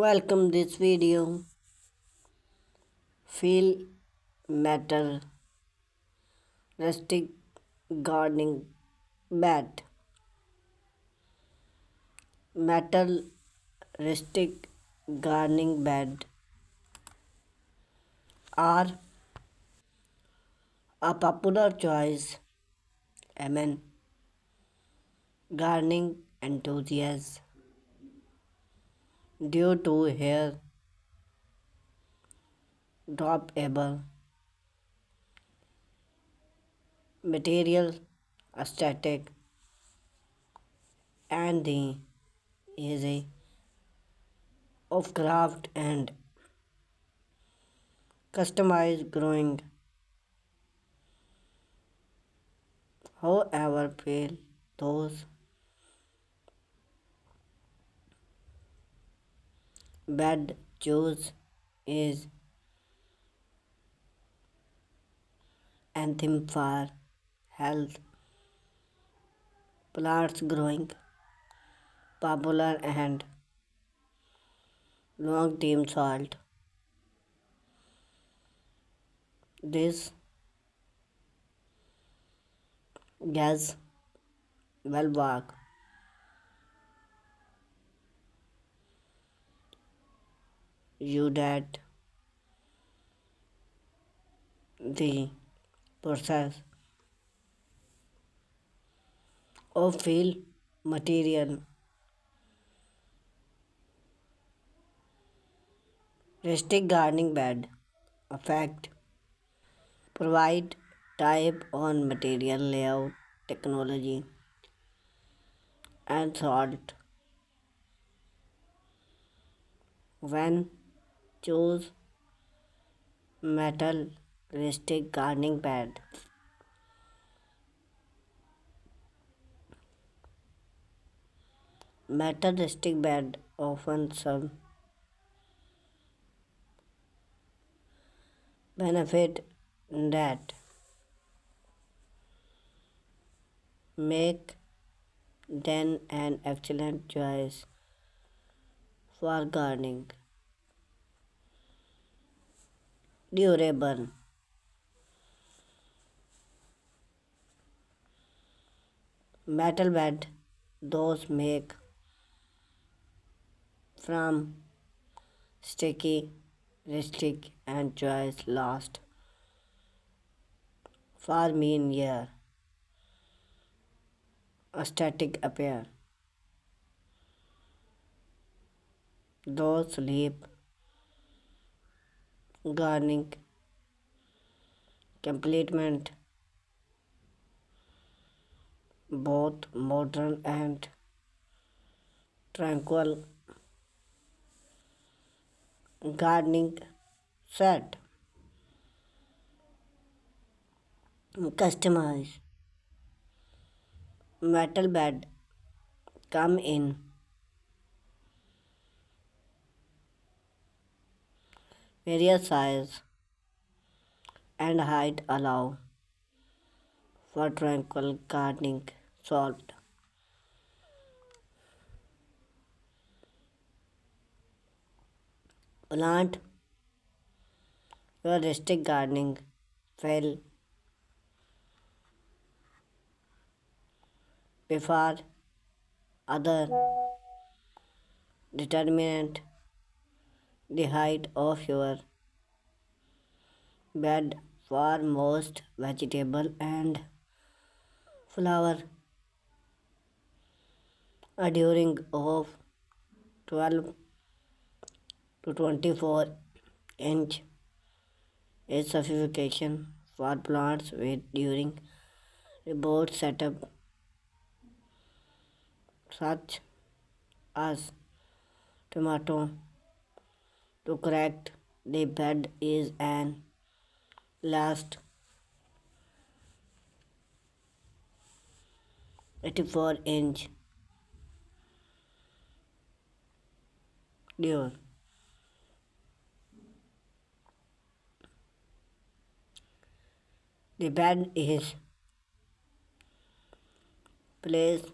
Welcome this video. Feel metal rustic gardening bed. Metal rustic gardening bed are a popular choice among gardening enthusiasts due to their droppable material aesthetic and the easy of craft and customized growing. However, feel those bed choose is anthem for health plants growing popular and long term salt. This gas will work you that the process of fill material rustic gardening bed effect provide type on material layout technology and salt when choose metal rustic gardening bed. Metal rustic bed often some benefit that make them an excellent choice for gardening. Durable metal bed those make from sticky, rustic and choice last for mean year. Aesthetic appear. Those sleep gardening complement both modern and tranquil gardening set. Customize metal bed come in various size and height allow for tranquil gardening salt. Plant your rustic gardening fell before other determinant the height of your bed for most vegetable and flower during of 12 to 24 inch is sufficient for plants with during board setup such as tomato to correct the bed is an last 84-inch dure. The bed is placed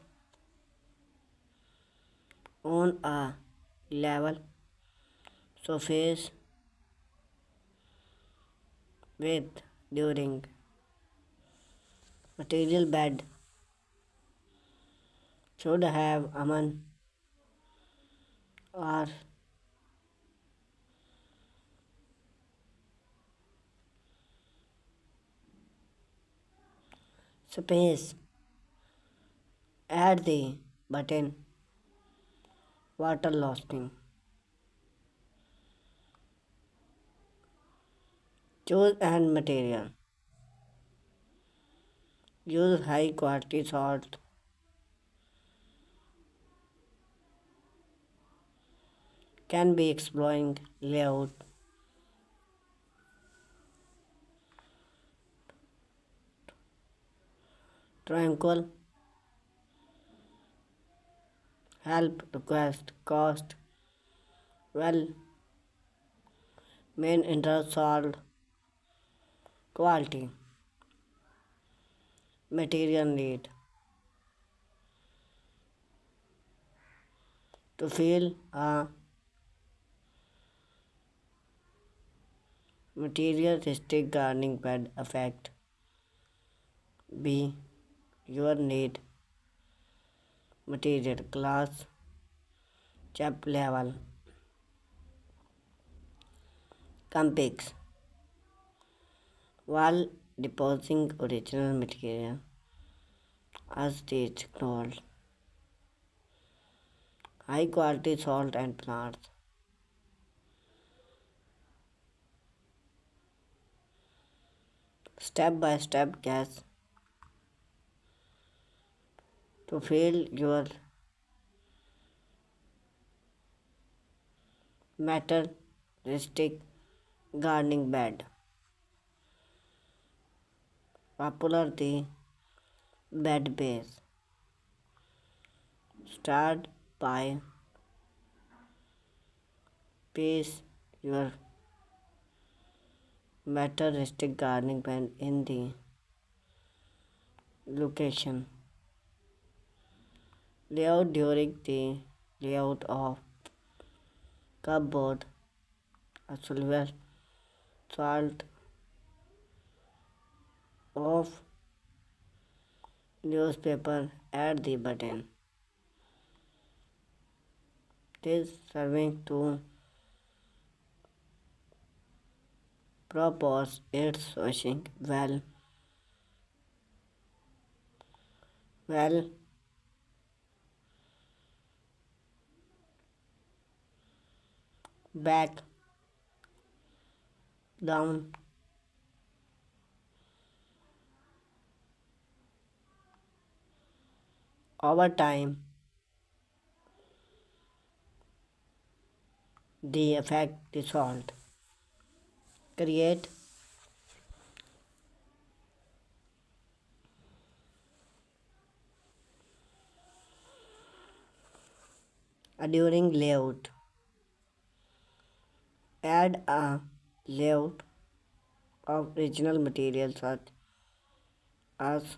on a level surface with during material bed should have aman or space at the button water lossing. Choose and material. Use high quality salt. Can be exploring layout. Tranquil. Help request cost. Well, main interest salt. Quality. Material need. To fill a materialistic gardening bed effect. B. Your need. Material class. Chap level. Complex. While depositing original material as stage called high quality salt and plants. Step by step gas to fill your materialistic gardening bed. Popular the bed base. Start by place your materialistic gardening bed in the location. Layout during the layout of cupboard, a silver salt of newspaper at the button. This serving to propose its washing well back down over time. The effect the salt create a during layout. Add a layout of original material such as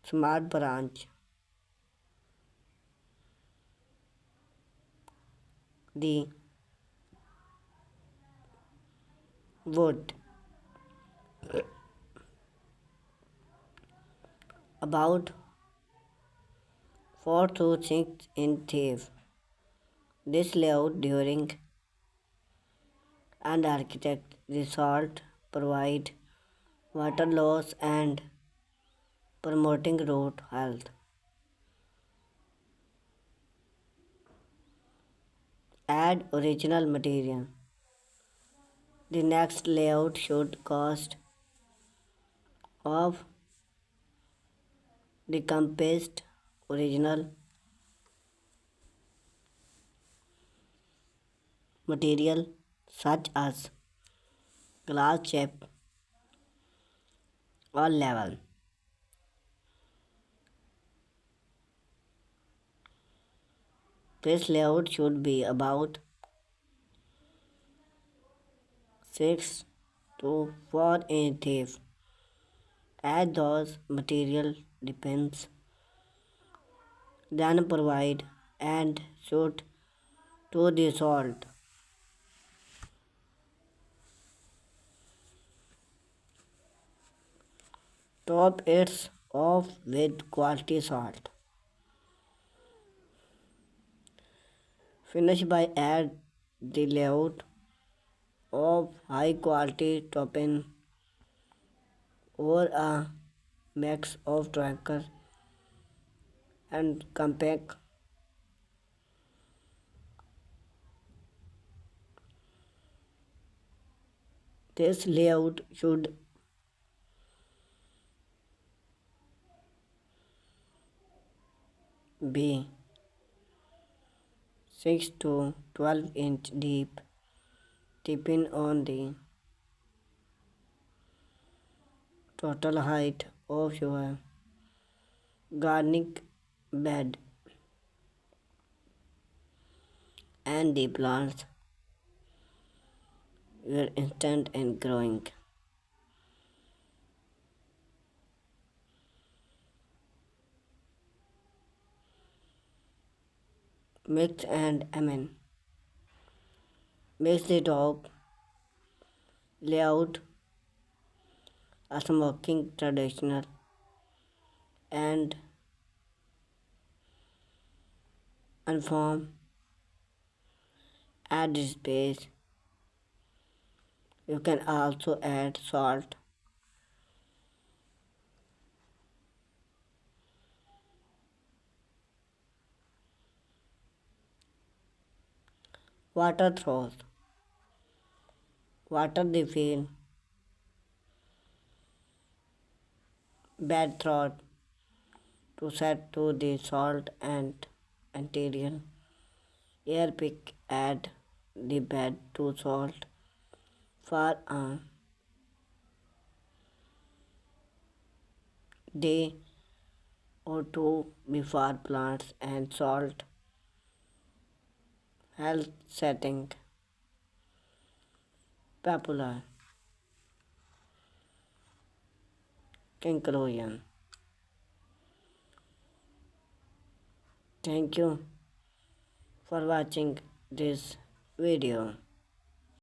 smart branch, the wood about 4 to 6 in thief. This layout during and architect result provide water loss and promoting root health. Add original material. The next layout should cost of decomposed original material such as glass chip or level. This layout should be about 6 to 4 in thief. As those material depends then provide and should to the salt. Top it off with quality salt. Finish by add the layout of high quality topping or a mix of tracker and compact. This layout should be 6 to 12-inch deep, depending on the total height of your gardening bed and the plants were instant and growing. Mix and amend. Makes the top layout a smoking traditional and uniform. Add space. You can also add salt, water throws, water the field, bed throat to set to the salt and interior. Air pick add the bed to salt for a day or two before plants and salt health setting. Popular conclusion. Thank you for watching this video.